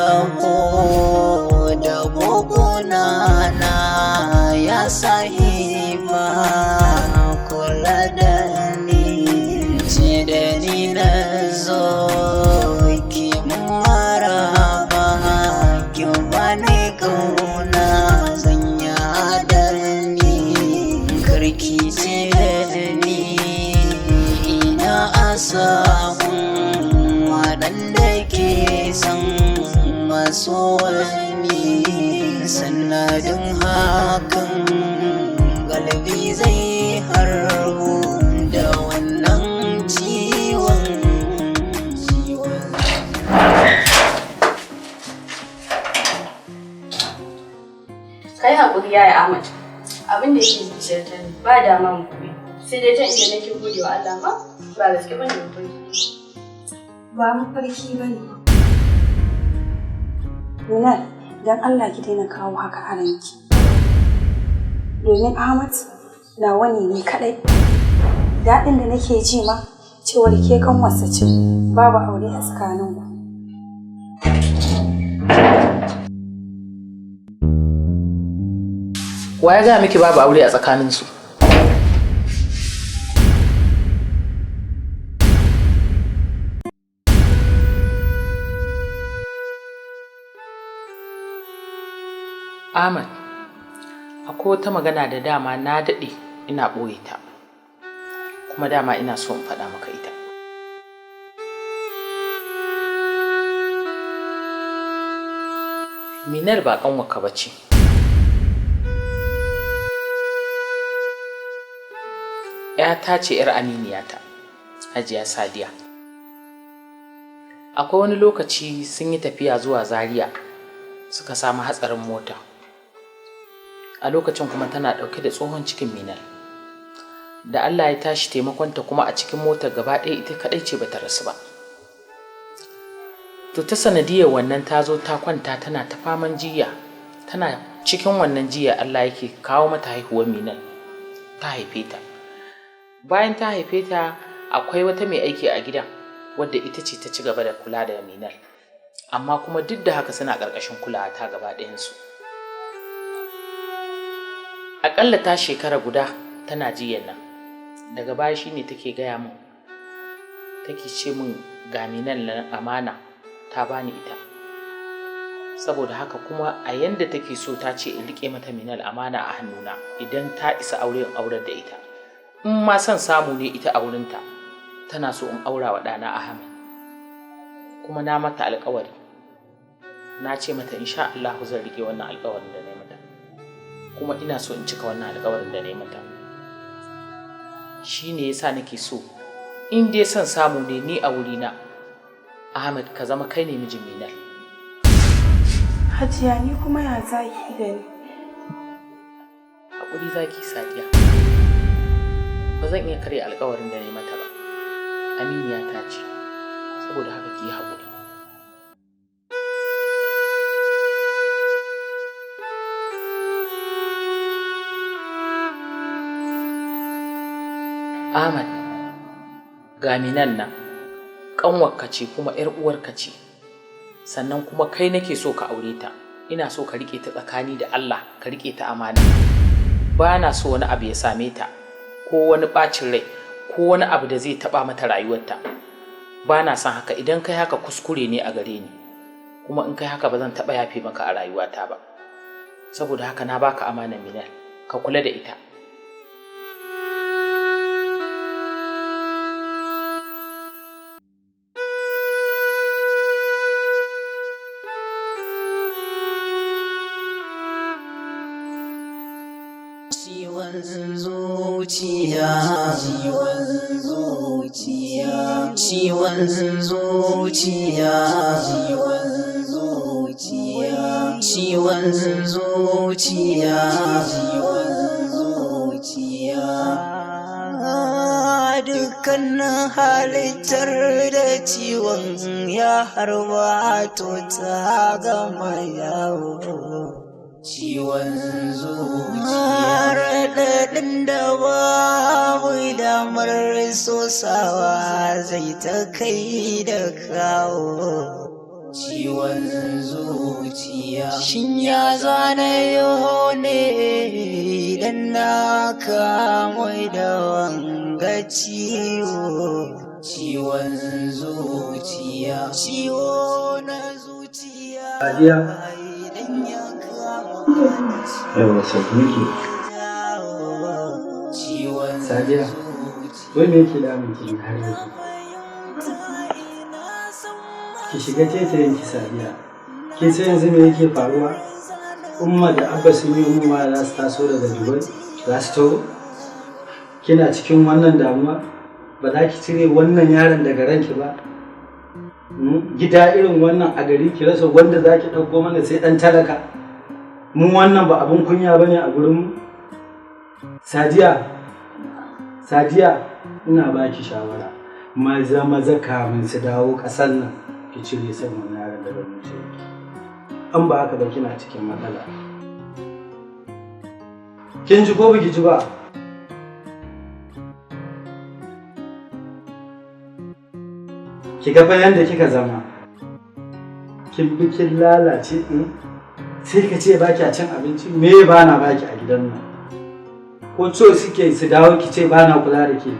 taho da buguna na ya sahiba kula da ni ce da ni na zo ki maraba ki bani kauna zanya da ni karki ce da ni ina asahun waɗanda ke san maso wani sanadin hakan galibi zai harbu da wannan ciwon. Kai haƙuri yaya Ahmad, abin da yake zuciyar ta ba dama mu kuɗi sai dai ta inda nake gode wa Allah ma ba gaske bane mafarki. Ba mafarki bane. Minal, don Allah ki daina kawo haka a ranki. Domin Ahmad nawa ne ni kaɗai. Daɗin da nake ji ma cewar ke kanwarsa ce babu aure a tsakaninku. Wa ya gaya miki babu aure a tsakaninsu? Ahmad, akwai wata magana da dama na daɗe ina ɓoye ta, kuma dama ina so in faɗa maka ita. Minal ba ƙanwarka ba ce. ‘Yata ce ‘yar aminiyata, Hajiya Sadiya. Akwai wani lokaci sun yi tafiya zuwa Zaria suka samu hatsarin mota. A lokacin kuma tana ɗauke da tsohon cikin Minal. Da Allah ya tashi taimakonta kuma a cikin motar gaba ɗaya ita kaɗai ce bata rasu ba. To ta sanadiyar wannan ta zo ta kwanta tana ta faman jiya. Tana cikin wannan jiya Allah yake kawo mata haihuwar Minal. Ta haife ta. Bayan ta haife ta akwai wata mai aiki a gidan wadda ita ce ta ci gaba da kula da Minal. Amma kuma duk da haka suna ƙarƙashin kulawa ta gaba ɗayansu. Aƙalla ta shekara guda tana jiyan nan. Daga baya shi ne take gaya min, take ce min ga Minal nan amana ta bani ita. Saboda haka kuma a yanda take so ta ce in riƙe mata Minal amana a hannuna idan ta isa aure in aurar da ita. In ma son samu ne ita a wurinta tana so in aura wa ɗana Ahmad. Kuma na mata alƙawari. Na ce mata insha Allah zan riƙe wannan alƙawarin da na yi mata. Kuma ina so in cika wannan alƙawarin da na yi mata. Shi ne yasa nake so in dai son samu ne ni a wurina Ahmad ka zama kai ne mijin Minal. Hajiya ni kuma ya zaki da ni? Haƙuri zaki Sadiya. Ba zan iya karya alƙawarin da na yi mata ba. Aminiya ta ce, saboda haka ki yi haƙuri. Ahmad, ga Minal nan, ƙanwarka ce kuma ‘yar uwarka ce, sannan kuma kai nake so ka aure ta, ina so ka riƙe ta tsakani da Allah, ka riƙe ta amana. Ba na so wani abu ya same ta, ko wani ɓacin rai, ko wani abu da zai taɓa mata rayuwarta. Ba na son haka, idan kai haka kuskure ne a gare ni, kuma in kai haka ba zan taɓa yafe maka a rayuwata ba. Saboda haka na baka amanar Minal, ka kula da ita. Zuciya, ciwon zuciya, ciwon zuciya, ciwon zuciya, ciwon zuciya, ciwon zuciya. dukkanin halittar da ciwon ya harba to ta gama yawo. Ciwon zuciya raɗaɗin da babu damar sosawa zai ta kai da kawo. Ciwon zuciya shin ya zane yau ne idan na kamai da wanga ciwo. Ciwon zuciya ciwo na zuciya idan ya yawa sauƙi Sadiya, wai me yake damun ki har yanzu? Ki shiga tetayen ki Sadiya. Kin san yanzu me yake faruwa? Umma da Abba sun yi umma za su taso daga Dubai, za su taho. Kina cikin wannan damuwa? Ba za ki cire wannan yaron daga ranki ba? Gida irin wannan a gari ki rasa wanda za ki ɗauko mana sai ɗan talaka. Mu wannan ba abin kunya bane a gurin Sadiya ina baki shawara maza kamin su dawo ƙasar nan ki cire san wannan yaron daga zuciyarki. An ba haka ba kina cikin matsala. Kin ji ko biki ji ba? Ki ga fa yanda kika zama. Kin bi kin lalace sai ka ce baki a cin abinci me ba na baki a gidan nan ko so suke su dawo ki ce ba na kula da ke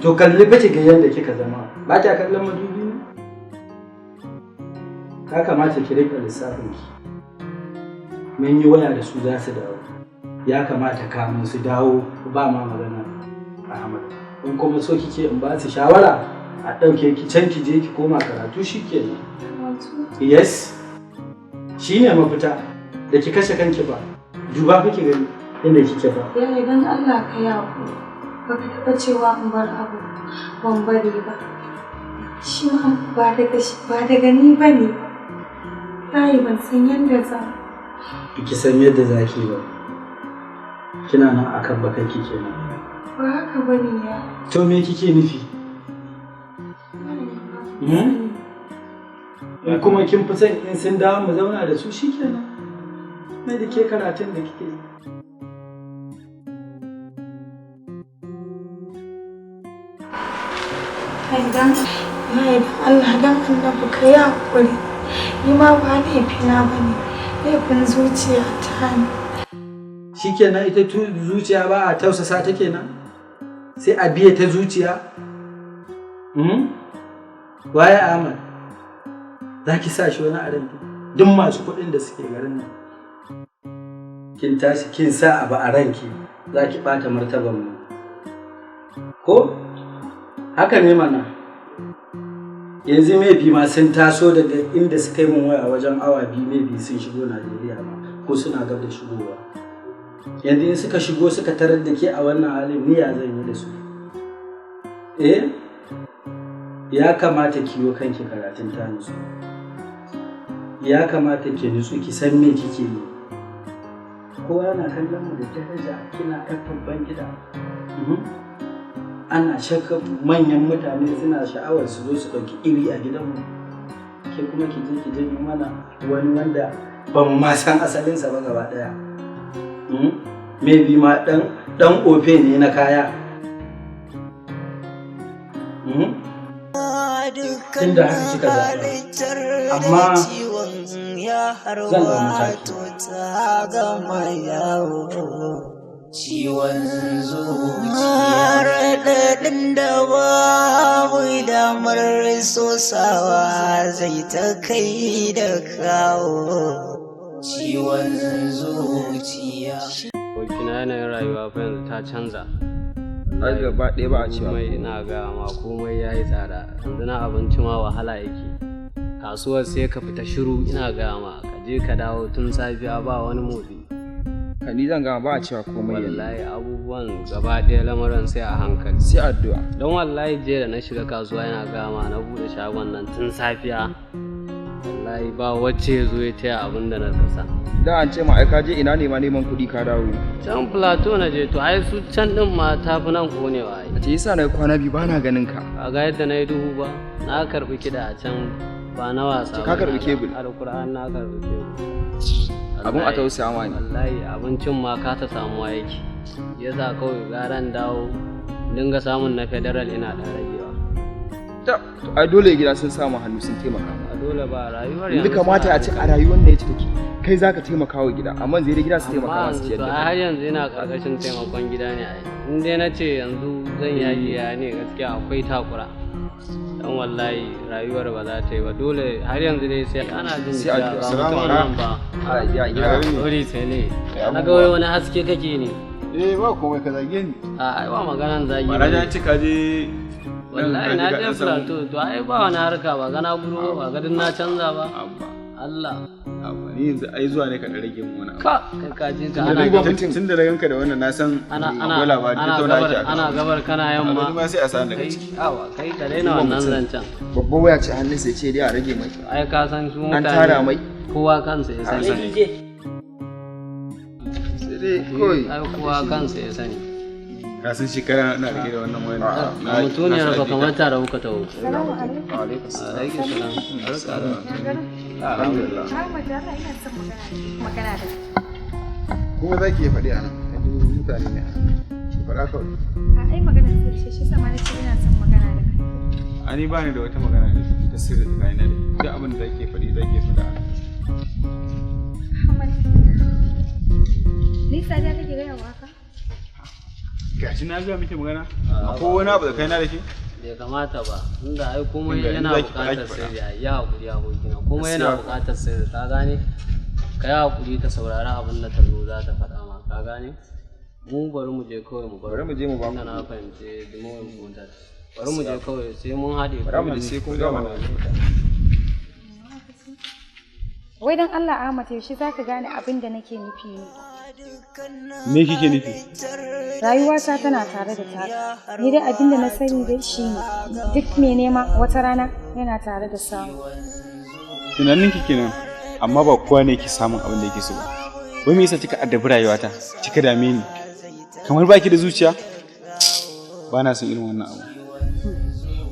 to kalli fa ki ga yanda kika zama ba ki kallon madubi ne ka kamata ki rika lissafin ki mun yi waya da su za su dawo ya kamata kamun su dawo ba ma magana Ahmad in kuma so kike in ba su shawara a ɗauke ki can ki je ki koma karatu shikenan. Yes, shi ne mafita da ki kashe kanki ba. Duba kake gani inda kike ba. Yaya don Allah ka yi haƙuri. Ba ka taɓa cewa in bar abu ban bari ba. Shi ma ba daga ni ba ne. Tayi ban san yadda za. Ki san yadda za ki ba. Kina nan akan bakanki kenan. Ba haka ba ne ya. To me kike nufi? Kuma kin fi son in sun dawo mu zauna da su shikenan. Mai da ke karatun da kike yi. Dan Allah dan annabi ka yi haƙuri. Ni ma ba laifina ba ne. Laifin zuciya ta ne. Shikenan ita zuciya ba a tausasa ta kenan? Sai a biye ta zuciya? Waye Ahmad? Za ki sa shi wani a ranki duk masu kuɗin da suke garin nan kin tashi kin sa abu a ranki za ki ɓata martaban mu ko haka ne mana yanzu maybe ma sun taso daga inda suka yi mun waya wajen awa 2 maybe sun shigo Najeriya ma ko suna gab da shigowa yanzu in suka shigo suka tarar da ke a wannan halin ni ya zan yi da su ya kamata ki yi kanki karatun ta nutsu ya kamata ki nutsu ki san me kike yi kowa yana kallon mu da daraja kina ɗan babban gida ana shakka manyan mutane suna sha'awar su zo su ɗauki iri a gidanmu ke kuma ki je ki janyo mana wani wanda ba mu ma san asalinsa ba gaba ɗaya maybe ma ɗan ofe ne na kaya tunda haka kika zaɓa amma zan ɗau mataki ciwon zuciya raɗaɗin da babu damar sosawa zai ta kai da kawo ciwon zuciya. Abokina yanayin rayuwa fa yanzu ta canza. Ai gaba ɗaya ba a cewa komai ina gaya ma komai ya yi tsada yanzu na abinci ma wahala yake kasuwar sai ka fita shiru ina gaya ma ka je ka dawo tun safiya ba wani motsi ni zan gama ba a cewa komai wallahi abubuwan gaba ɗaya lamarin sai a hankali sai addu'a don wallahi je da na shiga kasuwa ina gaya ma na buɗe shagon nan tun safiya wallahi ba wacce ya zo ya taya abin da na kasa Da an ce ma ai ka je ina ne ma neman kuɗi ka dawo. Can plateau na je to ai su can din ma ta fi nan konewa ai. A ce yasa na kwana biyu ba na ganin ka. A ga yadda na yi duhu ba, na karɓi kiɗa a can ba na wasa. Ka karɓi kebul? Alƙur'an na karɓi kebul. Abun a tausaya ma ne. Wallahi abincin ma ka ta samuwa yake. Yasa kawai garan dawo dinga samun na federal ina ɗan ragewa. Ai dole gida sun samu hannu sun taimaka. A dole ba rayuwar yanzu kamata a ce a rayuwar da ya ci take kai zaka taimaka wa gida amma zai da gida su taimaka masu ciyar da har yanzu ina karkashin taimakon gida ne ai. In dai na ce yanzu zan yaji ya ne gaskiya akwai takura. Dan wallahi rayuwar ba za ta yi ba dole har yanzu dai sai ana jin cewa ba mutum nan ba. Ya gida dole sai ne. Na ga wani haske kake ne. Ba komai ka zage ni. A ai ba maganan zagi. Ba na ci ka je wallahi na je plateau to ai ba wani harka ba gana guro ba gadin na canza ba Allah ni yanzu ai zuwa ne ka da rage mu wani ka kai ka je ka ana tun da ganka da wannan na san akwai labari ta tauna ake ana gabar kana yamma amma sai a san daga ciki awa kai ka daina wannan zancen babba waya ce hannun sai ce dai a rage mai ai ka san su mutane an tara mai kowa kansa ya sani sai dai koi ai kowa kansa ya sani ka san shekara na rike da wannan wani na mutuniyar ba kamar tare kuka taho Salamu alaikum. alaikum salam alhamdulillah Ina son magana da kuma za ki faɗi a nan mutane ne faɗa kawai ai magana sai shi sama na ce ina son magana da kai. ani ba ni da wata magana da ta sirri tsakanina da duk abin da zake faɗi zake faɗa Ahmad. Ni Sadiya kake gaya wa haka? gashi na ga miki magana ko wani abu da kai na da ke bai kamata ba inda ai komai yana buƙatar sirri ya haƙuri abokina komai yana buƙatar sirri ka gane ka yi haƙuri ka saurari abin da ta zo za ta faɗa ma ka gane mu bari mu je kawai mu bari mu je mu ba ku na fahimci the more important bari mu je kawai sai mun haɗe bari mu je sai kun gama Wai dan Allah Ahmad yaushe zaka gane abin da nake nufi ne? me kike nufi Rayuwata tana tare da taka. Ni dai abin da na sani dai shine duk mai nema wata rana yana tare da samu. tunanin ki kenan amma ba kowa ne ke samun abin da yake so ba wai me yasa kika addabi rayuwata kika dame ni kamar baki da zuciya ba na son irin wannan abu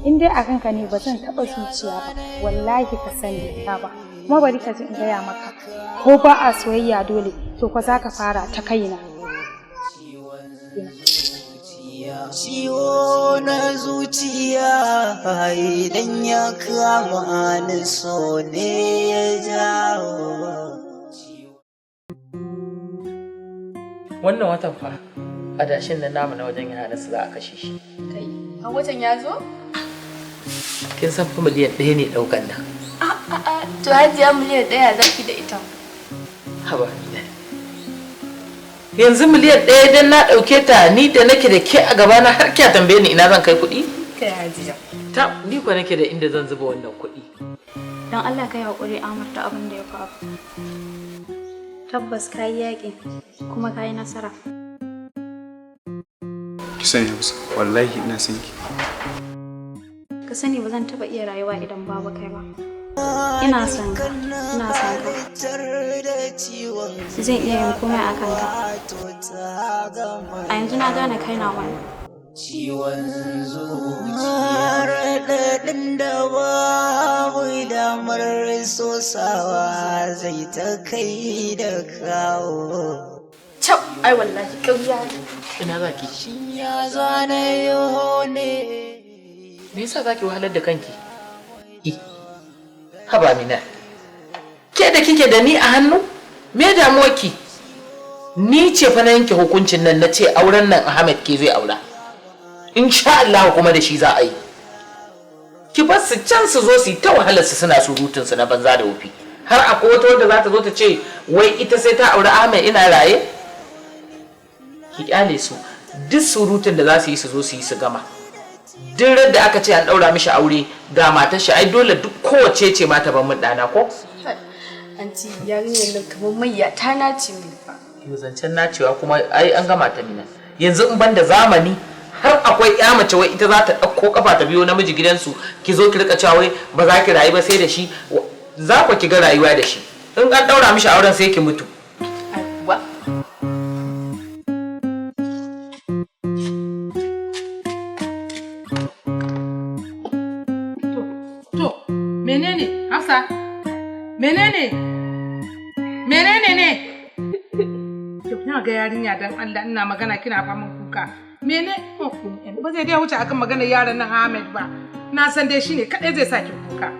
In dai a kanka ne ba zan taɓa zuciya ba, wallahi ka sani ta ba. Kuma bari ka ji in gaya maka, ko ba a soyayya dole, to ko za ka fara ta kaina. Ciwo na zuciya idan ya kama ni so ne ya jawo. Wannan watan fa adashin nan namu na wajen yana nasu za a kashe shi. Kai, a watan ya zo? Kin san fa miliyan 1 ne daukan nan. To hajiya miliyan 1 zaki da ita. Haba yanzu miliyan 1 dan na dauke ta ni da nake da ke a gaba na har kya tambaye ni ina zan kai kuɗi? Kai hajiya. Ta ni ko nake da inda zan zuba wannan kuɗi. Don Allah kai hakuri Amar da abin da ya faru. Tabbas kai yaƙi kuma kai nasara. ki sani Hausa wallahi ina son ki Ka sani ba zan taba iya rayuwa idan babu kai ba. Ina son ka, ina son ka. Zan iya yin komai a kanka. A yanzu na gane kai na wani. Ciwon zuciya raɗaɗin da babu damar sosawa zai ta kai da kawo. Cap, ai wallahi ƙarya ne. Ina zaki? Shin ya zane yau ne? Me yasa zaki wahalar da kanki? Haba Mina. Ke da kike da ni a hannu? Me damuwarki? Ni ce fa na yanke hukuncin nan na ce auren nan Ahmed ke zai aura. Insha Allah kuma da shi za a yi. Ki bar su can su zo su yi ta wahalar su suna surutun su na banza da wofi. Har akwai wata wanda za ta zo ta ce wai ita sai ta auri Ahmed ina raye? Ki kyale su. Duk surutun da za su yi su zo su yi su gama. Duk da aka ce an daura mishi aure ga matar shi ai dole duk kowace ce ma ta ban mun dana ko? Anti yarinyar nan kamar mayya ta nace min fa. Yo zancen nacewa kuma ai an gama ta Mina. Yanzu in banda zamani har akwai ƴa mace wai ita za ta ɗauko kafa ta biyo namiji gidansu ki zo ki rika cewa wai ba za ki rayu ba sai da shi za ku ki ga rayuwa da shi in an daura mishi auren sai ki mutu Menene ne? Kina ga yarinya dan Allah ina magana kina faman kuka. Ba zai dai wuce akan maganar yaron nan Ahmed ba. Na san dai shine kadai zai saki kuka.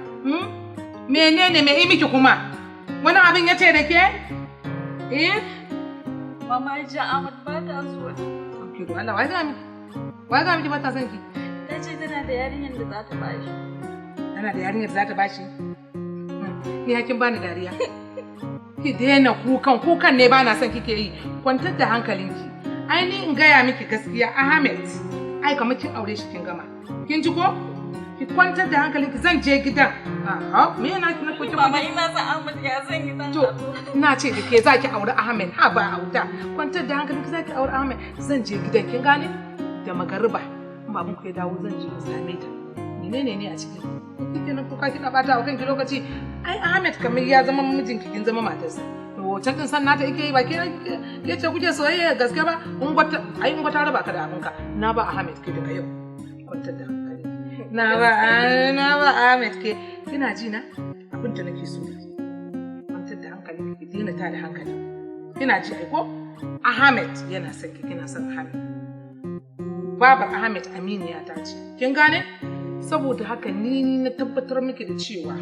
Menene me yi miki kuma? Wani abin yace da ke? Mama ja Ahmed ba ta so. Ki do Allah wai ga miki ba ta san ki. Tace tana da yarinyar da za ta bashi. Tana da yarinyar da za ta bashi? Ni hakin bani dariya. Ki daina kukan ne ba na son kike yi. Kwantar da hankalinki. Ai ni in gaya miki gaskiya Ahmed. Ai kamar kin aure shi kin gama. Kin ji ko? Ki kwantar da hankalinki zan je gidan. Me yana kina koke Mama ina san Ahmed ya san gidan. To ina ce da ke zaki aure Ahmed ha ba auta. Kwantar da hankalinki zaki aure Ahmed zan je gidan kin gane? Da magariba. In baban ku ya dawo zan je in same ta. Menene ne a cikin? Kike na kuka kina bata wa kanki lokaci. Ai Ahmed kamar ya zama mijinki kin zama matarsa. To can din san nata yake yi ba ke ce kuke soyayya gaske ba? In gwata raba ka da abinka. Na ba Ahmed ke daga yau. Kwantar da hankali. Na ba Ahmed ke. Kina ji na? Abin da nake so. Kwantar da hankali ki dena ta da hankali. Kina ji ai ko? Ahmed yana son ki kina son Ahmed. Babar Ahmed aminiya ta ce. Kin gane? Saboda haka ni na tabbatar miki da cewa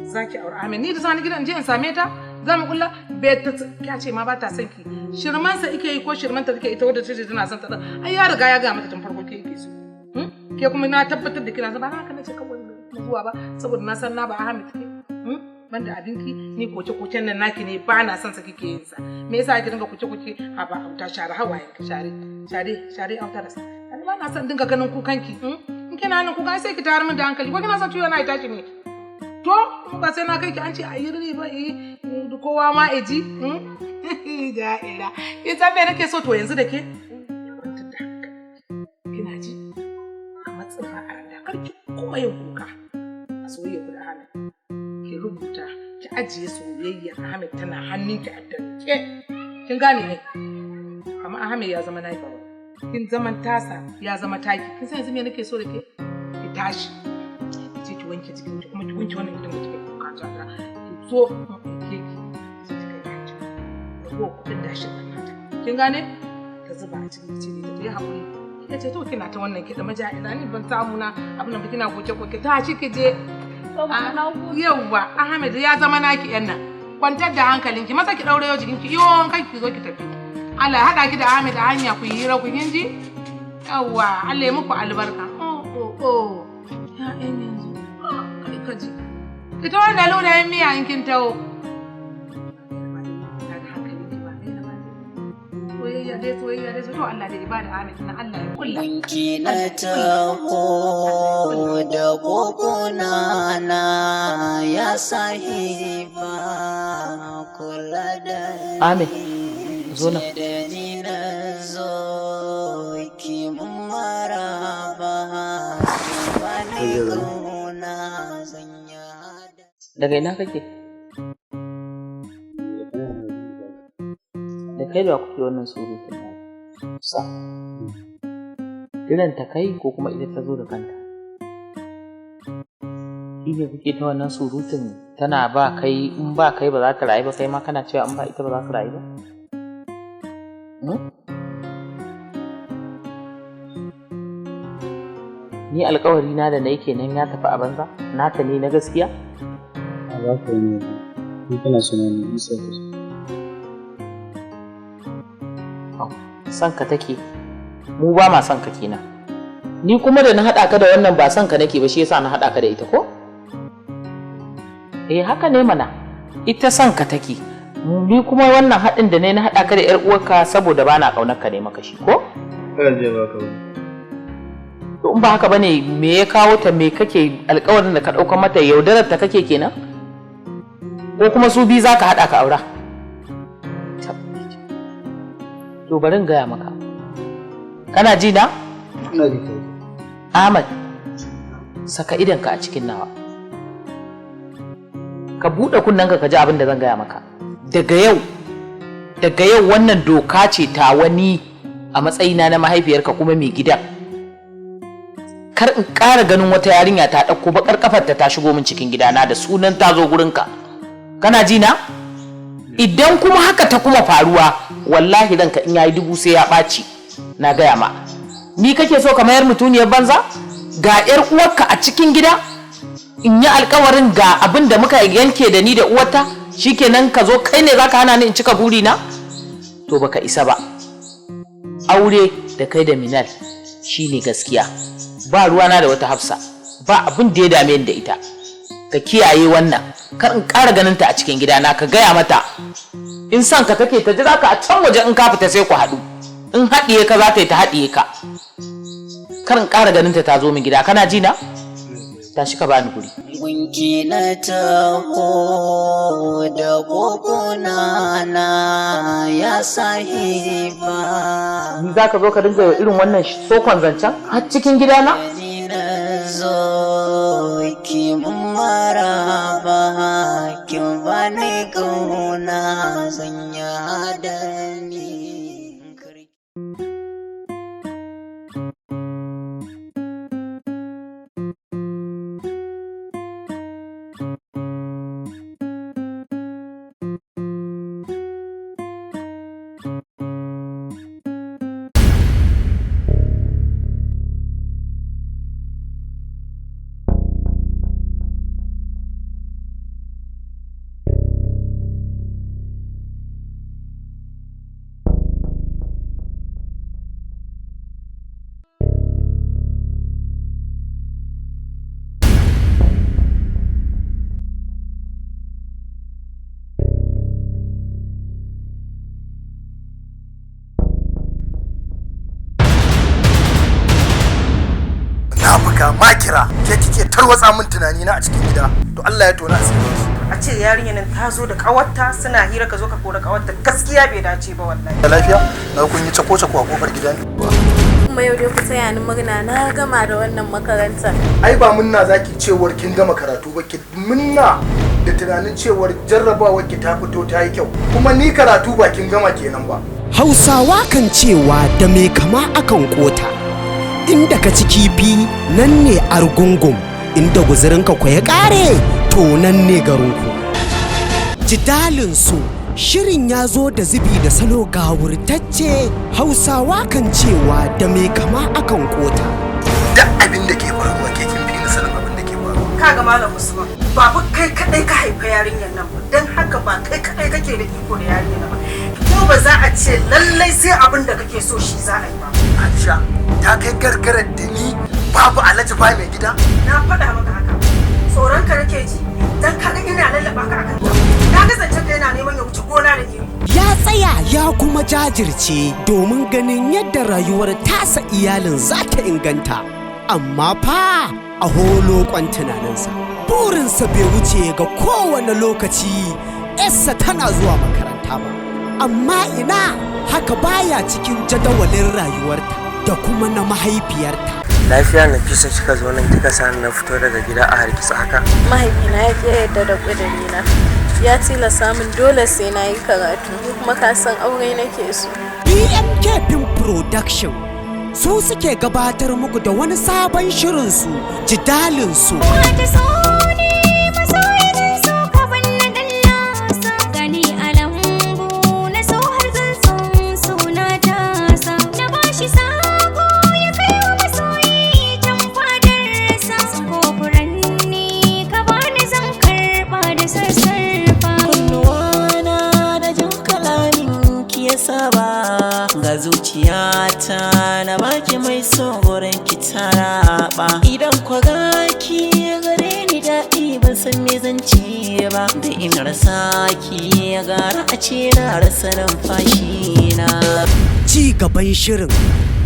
zaki aure Ahmed. Ni da sani gidan je in same ta za mu kulla bai ta ce ma ba ta son ki. Shirmansa ike yi ko shirmanta take ita wadda tace tana son ta. Ai ya riga ya ga mata tun farko ke yake so. Ke kuma na tabbatar da kina ba haka nace kawai zuwa ba saboda na san na ba Ahmed ke. Banda abinki ni koke-koken nan naki ne ba na son sa kike yin sa. Me yasa kike dinga koke-koke a ba auta share hawayen ki share auta da sa. Ba na son dinga ganin kukanki. In kina nan kuka sai ki tayar min da hankali ko kina son ciwo na ya tashi ne. To ba sai na kai ki an ce a yi riba kowa ma eji. Da'ira. Ita me nake so to yanzu da ke? Kina ji? A matsayin a randa karki kuma yin kuka. A soyayya ku da Ahmed. Ki rubuta ki ajiye soyayya Ahmed tana hannunki a danke. Kin gane ne? Amma Ahmed ya zama naki. Kin zaman tasa ya zama taki. Kin san yanzu me nake so da ke? Ki tashi. Ki wanke jikin ki kuma ki wanke wannan gidan da kike bukata. Ki so ki ko kudin dashin nan kin gane ta zuba a cikin ciki ta yi hakuri kike ce to kina ta wannan kida maja'ila ni ban samu na abin da kina goke ta shi kije yawa Ahmed ya zama naki yan nan kwantar da hankalinki maza ki daure yau jikinki iyo kai ki zo ki tafi Allah ya hada ki da Ahmed a hanya ku yi hira ku kinji yawa Allah ya muku albarka ya yanzu kai kaji ki to da lunayen miya in kin tawo soyayya dai to Allah da ibada Ahmed na Allah ya kulla ki na taho da kokona na ya sahiba kula da Ahmed zo na zo ki maraba daga ina kake da kai da kuke wannan surutun sa irin ta kai ko kuma ita ta zo da kanta shi ne kuke ta wannan surutun tana ba kai in ba kai ba za ta rayu ba kai ma kana cewa in ba ita ba za ta rayu ba ni alkawari na da na yake nan ya tafi a banza nata ne na gaskiya a ba ka yi ne kana sunan isa ka son ka take mu ba ma son ka kenan ni kuma da na haɗa ka da wannan ba son ka nake ba shi yasa na haɗa ka da ita ko haka ne mana ita son ka take ni kuma wannan haɗin da ne na haɗa ka da ƴar uwarka saboda ba na ƙaunar ka ne maka shi ko kan je ba ka ba to in ba haka bane me ya kawo ta me kake alƙawarin da ka ɗauka mata yaudarar ta kake kenan ko kuma su bi za ka haɗa ka aura to bari in gaya maka kana ji na? ina ji kai Ahmad saka idanka a cikin nawa ka buɗe kunnenka ka ji abin da zan gaya maka daga yau wannan doka ce ta wani a matsayina na mahaifiyarka kuma mai gidan kar in ƙara ganin wata yarinya ta ɗauko baƙar ƙafarta ta shigo min cikin gidana da sunan ta zo gurinka kana ji na? Idan kuma haka ta kuma faruwa wallahi ranka in yayi dubu sai ya ɓaci na gaya ma. Ni kake so ka mayar mutuniyar banza? Ga 'yar uwarka a cikin gida in yi alkawarin ga abin da muka yanke da ni da uwarta shikenan ka zo kai ne zaka hana ni in cika burina? To baka isa ba. Aure da kai da Minal shine gaskiya. Ba ruwana da wata Hafsa. Ba abin da ya dame ni da ita. Ka kiyaye wannan. Kar in ƙara ganin ta a cikin gidana ka gaya mata. In san ka take ta jira ka a can waje in ka fita sai ku haɗu. In haɗiye ka za ta yi ta haɗiye ka. Kar in ƙara ganin ta zo min gida kana ji na? Tashi ka bani guri. Gunki na taho da kokona na ya sahiba. Ni za ka zo ka dinga irin wannan sokon zancen har cikin gidana? Zo ki maraba kin bani kauna zanya da ni. Makira ke kike tarwatsa min tunani na a cikin gida to Allah ya tona asiri. A ce yarinyar nan ta zo da kawarta suna hira ka zo ka kora kawarta gaskiya bai dace ba wallahi. Da lafiya na kun yi cako-cako a kofar gida ne. Kuma yau dai ku tsaya ni murna na gama da wannan makarantar. Ai ba munna zaki cewar kin gama karatu ba ki munna da tunanin cewar jarrabawar ki ta fito ta yi kyau kuma ni karatu ba kin gama kenan ba. Hausawa kan cewa da me kama akan kota. Inda ka ci kifi nan ne argungun, inda guzurinka ku ya ƙare to nan ne garinku. Jidalinsu shirin ya zo da zubi da salo gawurtacce. Hausawa kan cewa da me kama akan kota. Da abin da ke faruwa ke kin fi sanin abin da ke faruwa. Kaga Malam Usman, ba kai kadai ka haifa yarinyar nan ba, dan haka ba kai kadai kake da iko da yarinyar nan ba. Ko ba za a ce lallai sai abin da kake so shi za a yi ba. Aisha ta kai gargarar da ni babu Alhaji ba mai gida. Na faɗa maka haka. Tsoron ka nake ji dan kaga ina lallaba ka akan ta. Na kasance da yana neman ya wuce gona da iri. Ya tsaya ya kuma jajirce domin ganin yadda rayuwar tasa iyalin za ta inganta. Amma fa a holokon tunaninsa burinsa bai wuce ga kowane lokaci yarsa tana zuwa makaranta ba. Amma ina haka baya cikin jadawalin rayuwarta da kuma na mahaifiyarta. Lafiya na kisa kika zo nan kika sani na fito daga gida a hargitsa haka? Mahaifina ya ke yadda da ƙudurina. Ya tilasta min dole sai na yi karatu kuma ka san aure nake so. BMK Film Production su suke gabatar muku da wani sabon shirinsu jidalinsu. Ga zuciyata na baki mai tsoron ki taraba. Idan kwa gaki gare ni daɗi ban san me zan ce ba. Da in rasa ki gara a ce na rasa numfashi na. Ci gaban shirin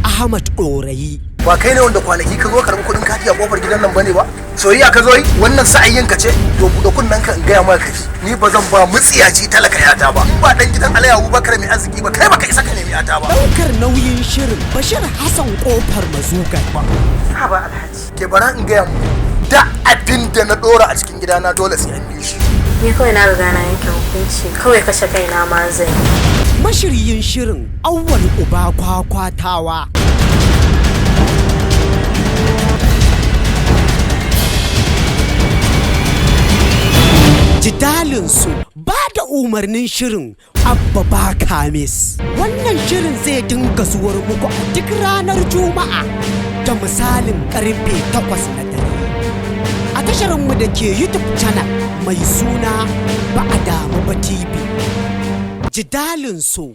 Ahmad Ɗorayi. Ba kai ne wanda kwanaki ka zo karɓi kuɗin kati a kofar gidan nan bane ba? Soyayya ka zo yi? Wannan sa'ayyin ka ce? To buɗe kunnen ka in gaya maka kaji. Ni ba zan ba mutsiyaci talaka yata ba. In ba dan gidan Alhaji Abubakar mai arziki ba kai baka isa ka nemi yata ba. Ɗaukar nauyin shirin Bashir Hassan Kofar Mazugar. Ha ba Alhaji. Ke bara in gaya mu da abin da na ɗora a cikin gidana dole sai an bi shi. Ni kawai na riga na yanke hukunci kawai kashe kaina ma zai. Mashiryin shirin Awwal Uba Kwakwatawa. jidalinsu ba da umarnin shirin Abba ba Kamis. Wannan shirin zai dinga zuwar muku a duk ranar Juma'a da misalin karfe 8 na dare. A tasharmu da ke YouTube channel mai suna Ba a Damu ba TV. Jidalinsu.